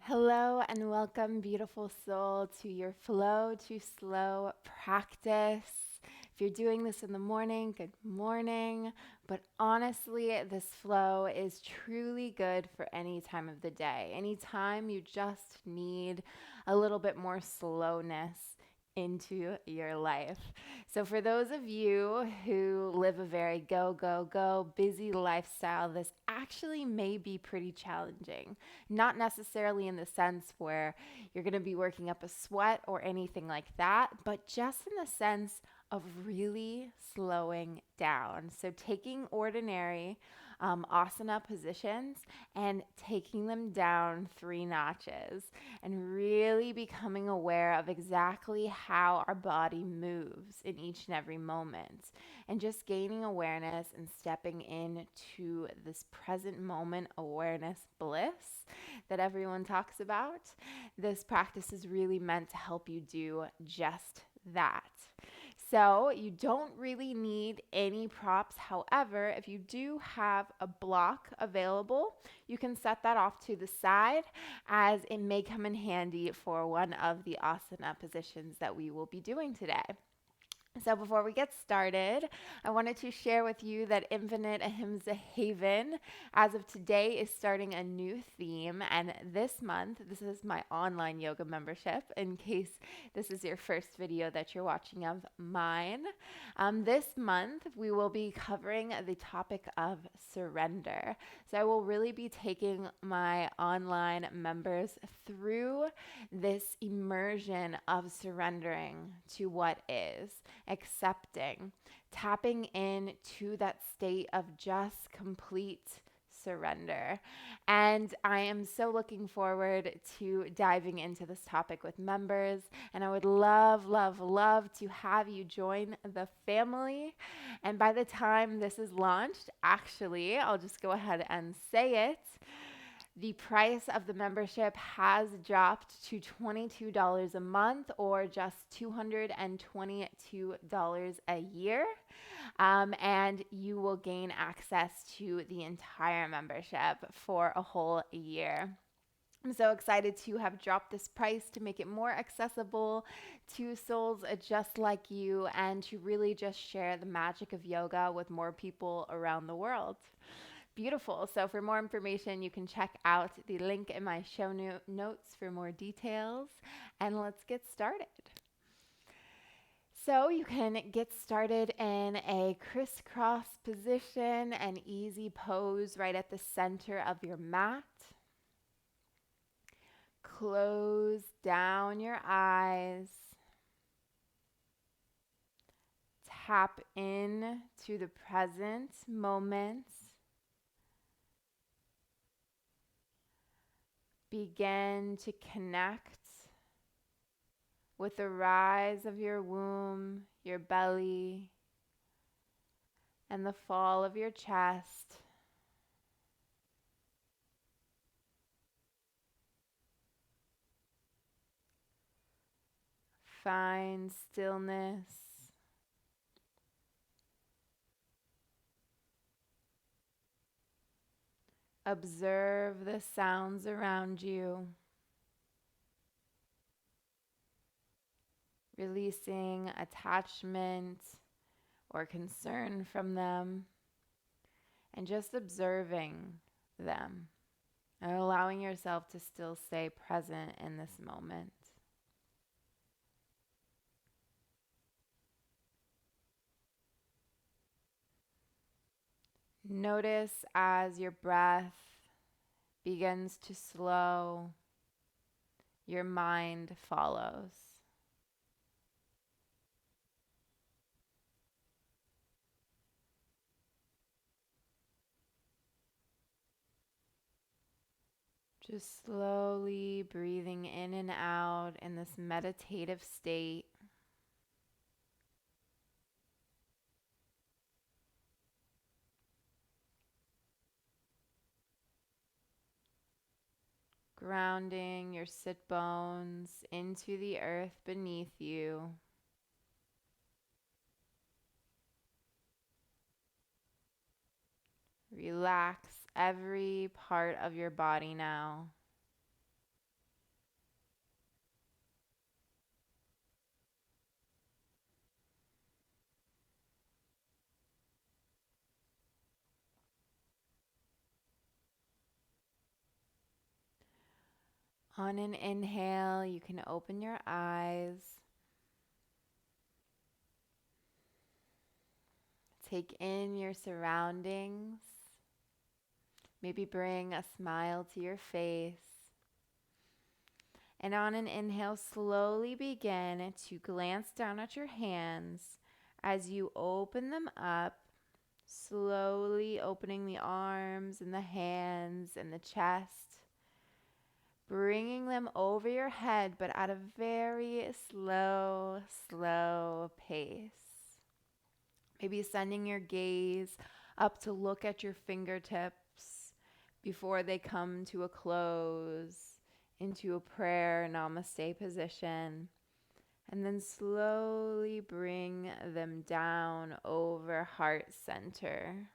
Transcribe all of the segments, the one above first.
Hello and welcome, beautiful soul, to your Flow to Slow practice. If you're doing this in the morning, good morning. But honestly, this flow is truly good for any time of the day. Anytime you just need a little bit more slowness into your life. So for those of you who live a very go, go, go, busy lifestyle, this actually may be pretty challenging. Not necessarily in the sense where you're going to be working up a sweat or anything like that, but just in the sense of really slowing down. So taking ordinary asana positions and taking them down 3 notches and really becoming aware of exactly how our body moves in each and every moment, and just gaining awareness and stepping into this present moment awareness bliss that everyone talks about. This practice is really meant to help you do just that. So you don't really need any props. However, if you do have a block available, you can set that off to the side, as it may come in handy for one of the asana positions that we will be doing today. So before we get started, I wanted to share with you that Infinite Ahimsa Haven, as of today, is starting a new theme. And this month, this is my online yoga membership, in case this is your first video that you're watching of mine. This month, we will be covering the topic of surrender. So I will really be taking my online members through this immersion of surrendering to what is, accepting, tapping into that state of just complete surrender. And I am so looking forward to diving into this topic with members. And I would love, love, love to have you join the family. And by the time this is launched, actually, I'll just go ahead and say it. The price of the membership has dropped to $22 a month, or just $222 a year. And you will gain access to the entire membership for a whole year. I'm so excited to have dropped this price to make it more accessible to souls just like you, and to really just share the magic of yoga with more people around the world. Beautiful. So for more information, you can check out the link in my show notes for more details. And let's get started. So you can get started in a crisscross position, an easy pose right at the center of your mat. Close down your eyes. Tap in to the present moment. Begin to connect with the rise of your womb, your belly, and the fall of your chest. Find stillness. Observe the sounds around you. releasing attachment or concern from them, and just observing them and allowing yourself to still stay present in this moment. Notice as your breath begins to slow, your mind follows. Just slowly breathing in and out in this meditative state. Grounding your sit bones into the earth beneath you. Relax every part of your body now. On an inhale, you can open your eyes. Take in your surroundings. Maybe bring a smile to your face. And on an inhale, slowly begin to glance down at your hands as you open them up, slowly opening the arms and the hands and the chest, bringing them over your head, but at a very slow, slow pace. Maybe sending your gaze up to look at your fingertips before they come to a close into a prayer namaste position. And then slowly bring them down over heart center.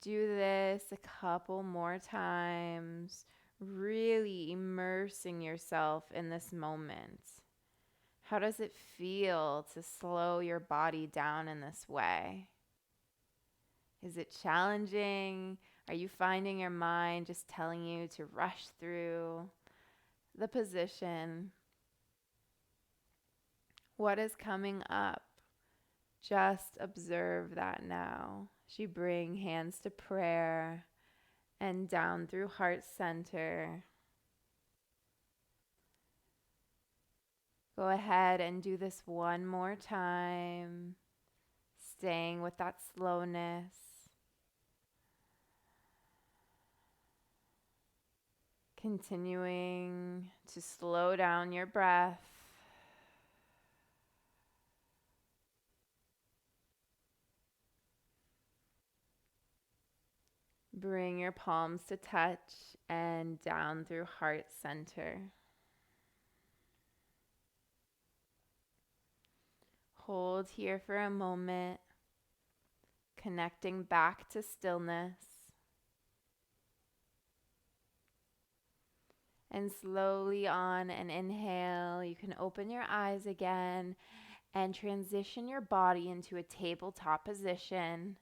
Do this a couple more times, really immersing yourself in this moment. How does it feel to slow your body down in this way? Is it challenging? Are you finding your mind just telling you to rush through the position? What is coming up? Just observe that now. As you bring hands to prayer and down through heart center. Go ahead and do this one more time, staying with that slowness. Continuing to slow down your breath. Bring your palms to touch and down through heart center. Hold here for a moment, connecting back to stillness. And slowly on an inhale, you can open your eyes again and transition your body into a tabletop position.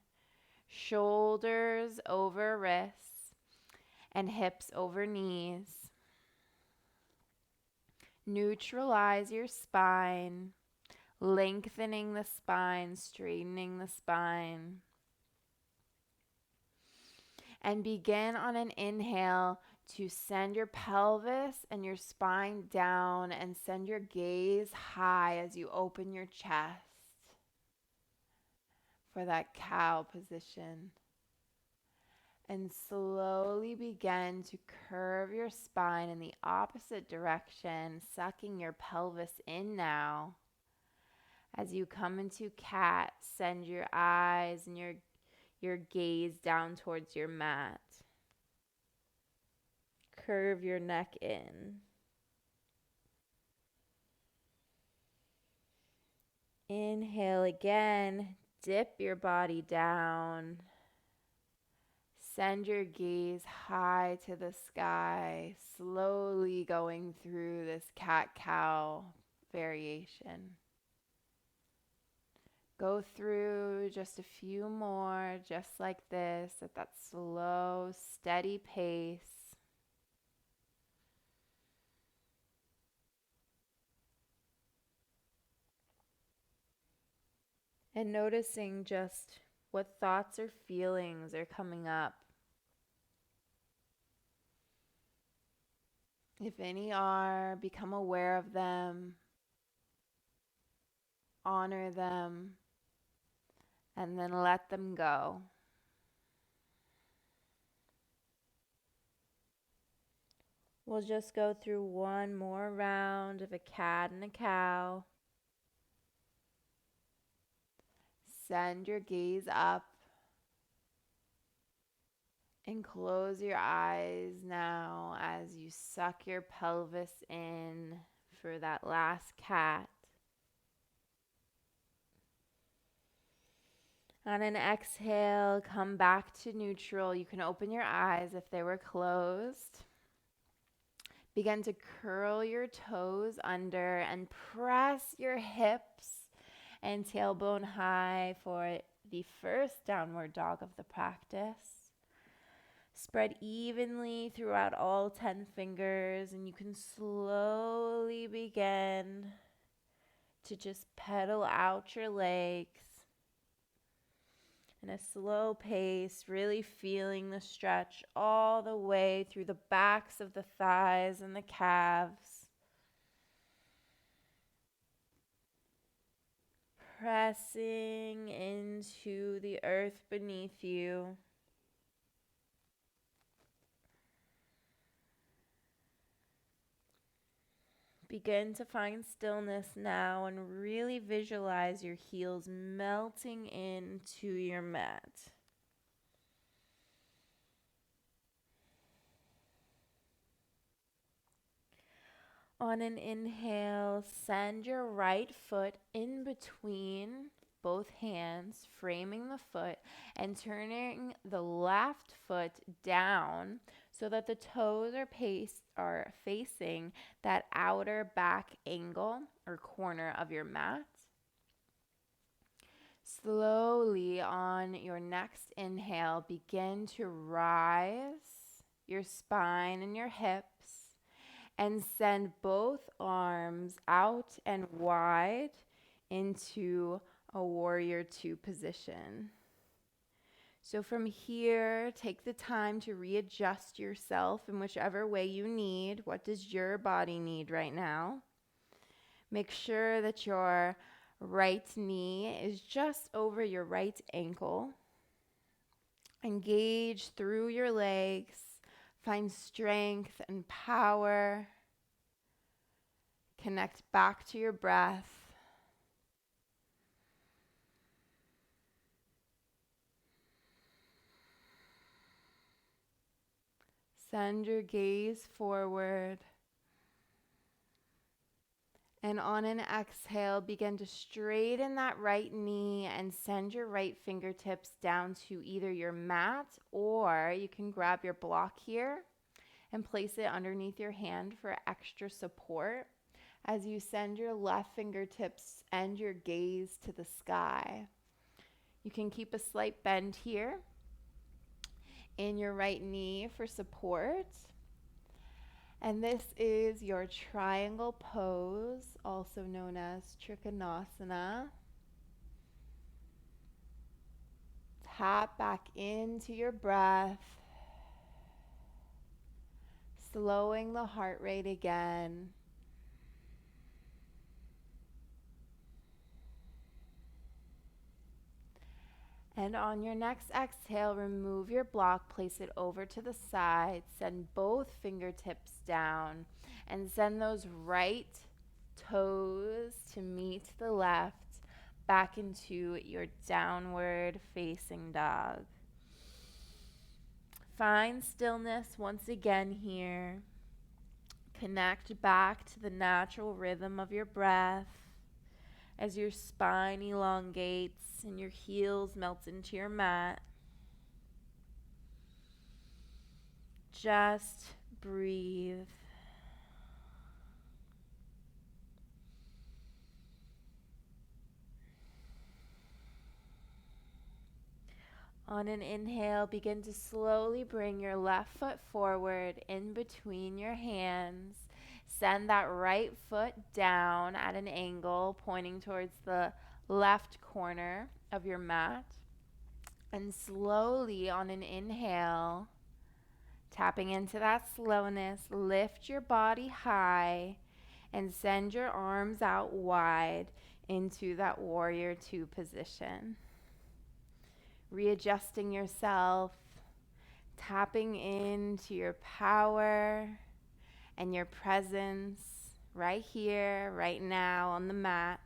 Shoulders over wrists and hips over knees. Neutralize your spine, lengthening the spine, straightening the spine. And begin on an inhale to send your pelvis and your spine down and send your gaze high as you open your chest for that cow position. And slowly begin to curve your spine in the opposite direction, sucking your pelvis in now. As you come into cat, send your eyes and your gaze down towards your mat. Curve your neck in. Inhale again, dip your body down. Send your gaze high to the sky, slowly going through this cat-cow variation. Go through just a few more, just like this, at that slow, steady pace. And noticing just what thoughts or feelings are coming up. If any are, become aware of them, honor them, and then let them go. We'll just go through one more round of a cat and a cow. Send your gaze up and close your eyes now as you suck your pelvis in for that last cat. On an exhale, come back to neutral. You can open your eyes if they were closed. Begin to curl your toes under and press your hips and tailbone high for the first downward dog of the practice. Spread evenly throughout all 10 fingers, and you can slowly begin to just pedal out your legs in a slow pace, really feeling the stretch all the way through the backs of the thighs and the calves. Pressing into the earth beneath you. Begin to find stillness now and really visualize your heels melting into your mat. On an inhale, send your right foot in between both hands, framing the foot and turning the left foot down so that the toes are facing that outer back angle or corner of your mat. Slowly on your next inhale, begin to rise your spine and your hips and send both arms out and wide into a warrior two position. So from here, take the time to readjust yourself in whichever way you need. What does your body need right now? Make sure that your right knee is just over your right ankle. Engage through your legs. Find strength and power. Connect back to your breath. Send your gaze forward. And on an exhale, begin to straighten that right knee and send your right fingertips down to either your mat, or you can grab your block here and place it underneath your hand for extra support as you send your left fingertips and your gaze to the sky. You can keep a slight bend here in your right knee for support. And this is your triangle pose, also known as Trikonasana. Tap back into your breath, slowing the heart rate again. And on your next exhale, remove your block, place it over to the side, send both fingertips down, and send those right toes to meet the left back into your downward facing dog. Find stillness once again here. Connect back to the natural rhythm of your breath as your spine elongates and your heels melt into your mat. Just breathe. On an inhale, begin to slowly bring your left foot forward in between your hands. Send that right foot down at an angle, pointing towards the left corner of your mat. And slowly on an inhale, tapping into that slowness, lift your body high and send your arms out wide into that warrior two position. Readjusting yourself, tapping into your power and your presence right here, right now on the mat.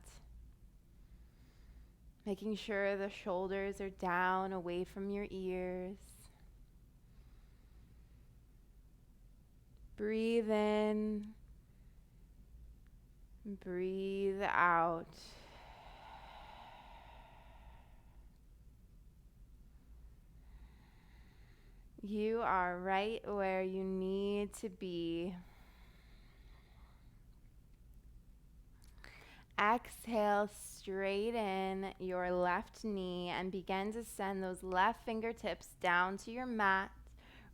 Making sure the shoulders are down, away from your ears. Breathe in, breathe out. You are right where you need to be. Exhale, straighten your left knee and begin to send those left fingertips down to your mat.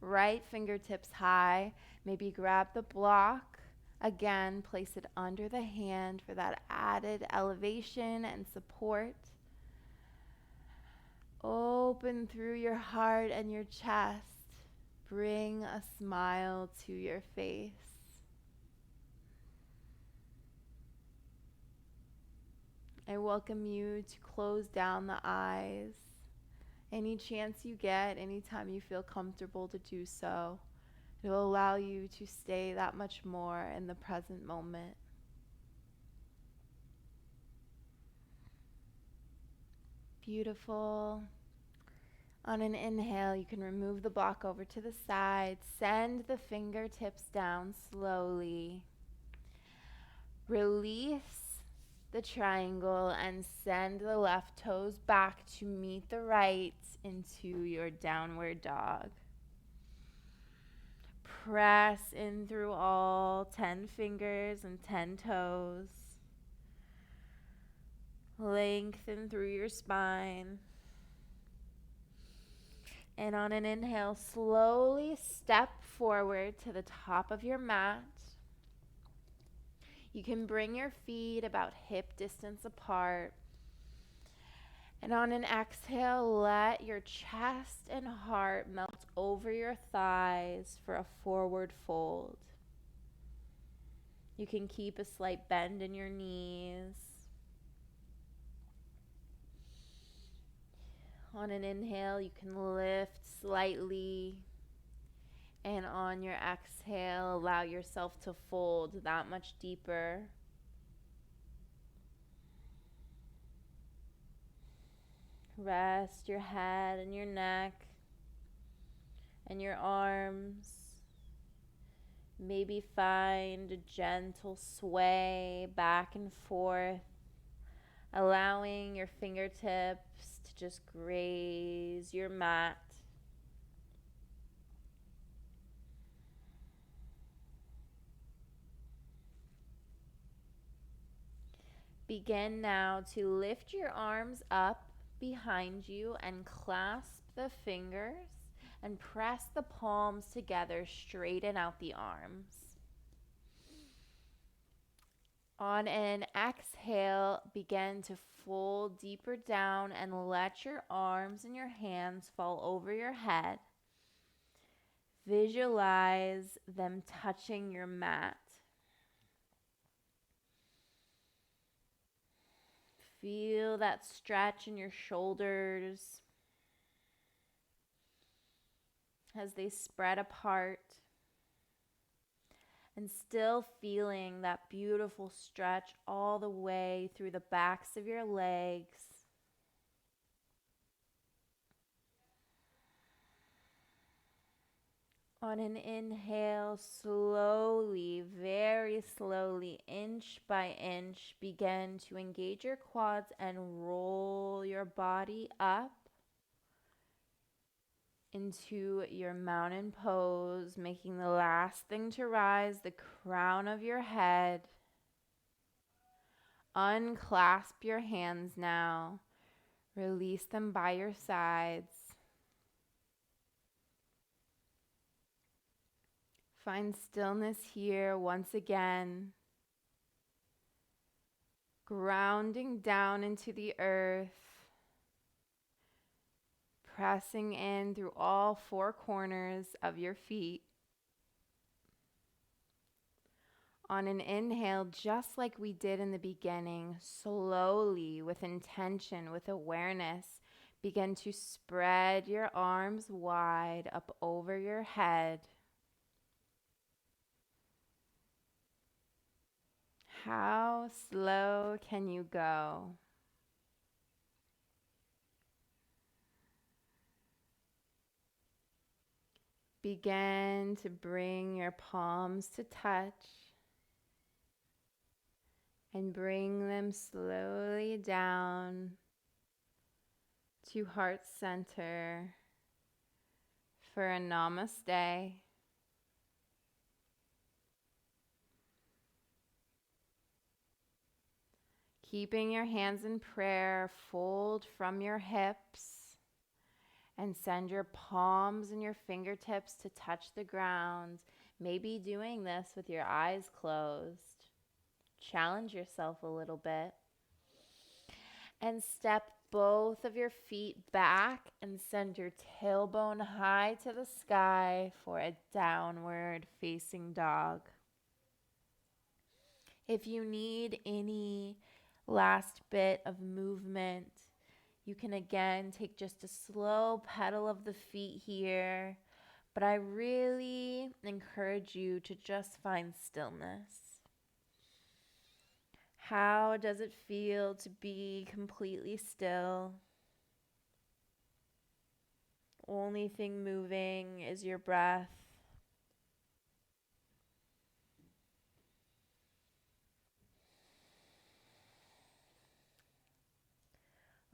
Right fingertips high. Maybe grab the block. Again, place it under the hand for that added elevation and support. Open through your heart and your chest. Bring a smile to your face. I welcome you to close down the eyes. Any chance you get, anytime you feel comfortable to do so, it will allow you to stay that much more in the present moment. Beautiful. On an inhale, you can remove the block over to the side. Send the fingertips down slowly. Release the triangle and send the left toes back to meet the right into your downward dog. Press in through all 10 fingers and 10 toes. Lengthen through your spine. And on an inhale, slowly step forward to the top of your mat. You can bring your feet about hip distance apart. And on an exhale, let your chest and heart melt over your thighs for a forward fold. You can keep a slight bend in your knees. On an inhale, you can lift slightly. And on your exhale, allow yourself to fold that much deeper. Rest your head and your neck and your arms. Maybe find a gentle sway back and forth, allowing your fingertips to just graze your mat. Begin now to lift your arms up behind you and clasp the fingers and press the palms together, straighten out the arms. On an exhale, begin to fold deeper down and let your arms and your hands fall over your head. Visualize them touching your mat. Feel that stretch in your shoulders as they spread apart. And still feeling that beautiful stretch all the way through the backs of your legs. On an inhale, slowly, very slowly, inch by inch, begin to engage your quads and roll your body up. into your mountain pose, making the last thing to rise the crown of your head. Unclasp your hands now. Release them by your sides. Find stillness here once again. Grounding down into the earth. Pressing in through all four corners of your feet. On an inhale, just like we did in the beginning, slowly, with intention, with awareness, begin to spread your arms wide up over your head. How slow can you go? Begin to bring your palms to touch and bring them slowly down to heart center for a namaste. Keeping your hands in prayer, fold from your hips and send your palms and your fingertips to touch the ground. Maybe doing this with your eyes closed. Challenge yourself a little bit. And step both of your feet back and send your tailbone high to the sky for a downward facing dog. If you need any last bit of movement, you can again take just a slow pedal of the feet here, but I really encourage you to just find stillness. How does it feel to be completely still? Only thing moving is your breath.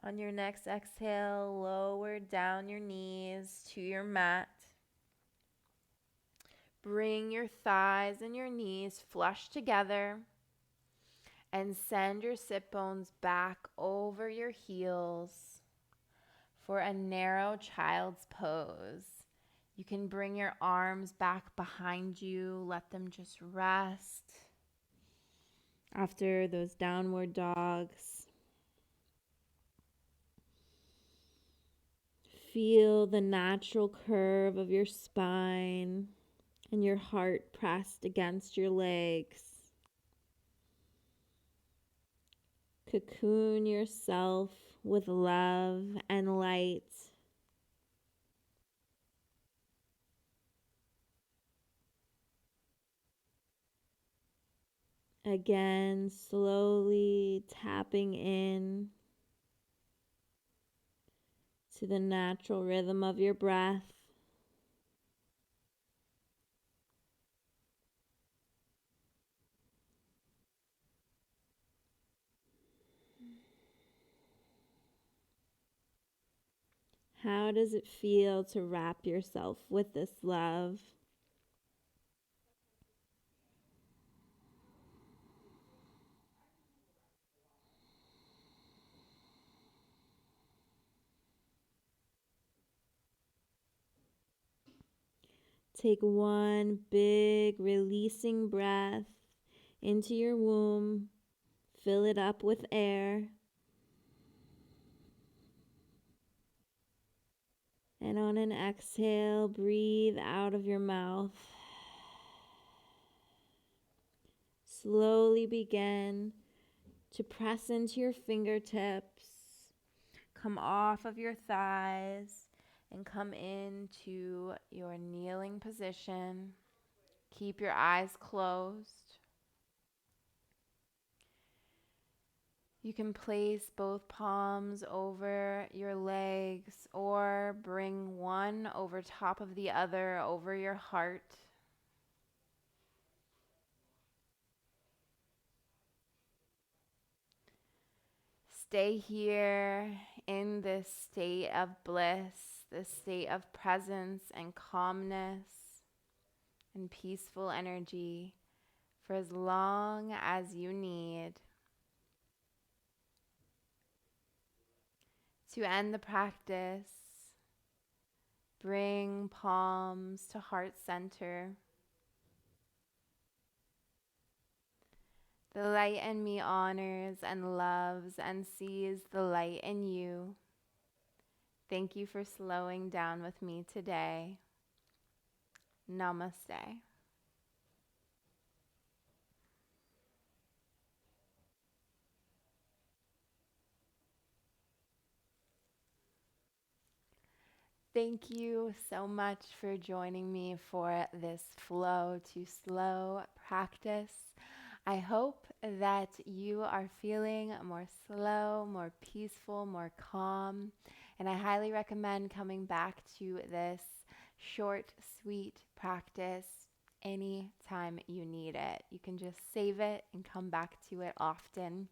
On your next exhale, lower down your knees to your mat. Bring your thighs and your knees flush together and send your sit bones back over your heels for a narrow child's pose. You can bring your arms back behind you, let them just rest after those downward dogs. Feel the natural curve of your spine and your heart pressed against your legs. Cocoon yourself with love and light. Again, slowly tapping in to the natural rhythm of your breath. How does it feel to wrap yourself with this love? Take one big releasing breath into your womb. Fill it up with air. And on an exhale, breathe out of your mouth. Slowly begin to press into your fingertips. Come off of your thighs and come into your kneeling position. Keep your eyes closed. You can place both palms over your legs or bring one over top of the other over your heart. Stay here in this state of bliss, this state of presence and calmness and peaceful energy for as long as you need. To end the practice, bring palms to heart center. The light in me honors and loves and sees the light in you. Thank you for slowing down with me today. Namaste. Thank you so much for joining me for this flow to slow practice. I hope that you are feeling more slow, more peaceful, more calm, and I highly recommend coming back to this short, sweet practice anytime you need it. You can just save it and come back to it often.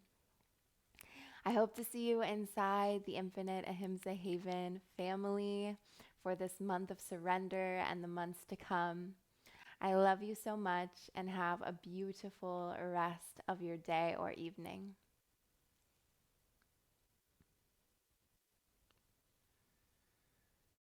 I hope to see you inside the Infinite Ahimsa Haven family for this month of surrender and the months to come. I love you so much and have a beautiful rest of your day or evening.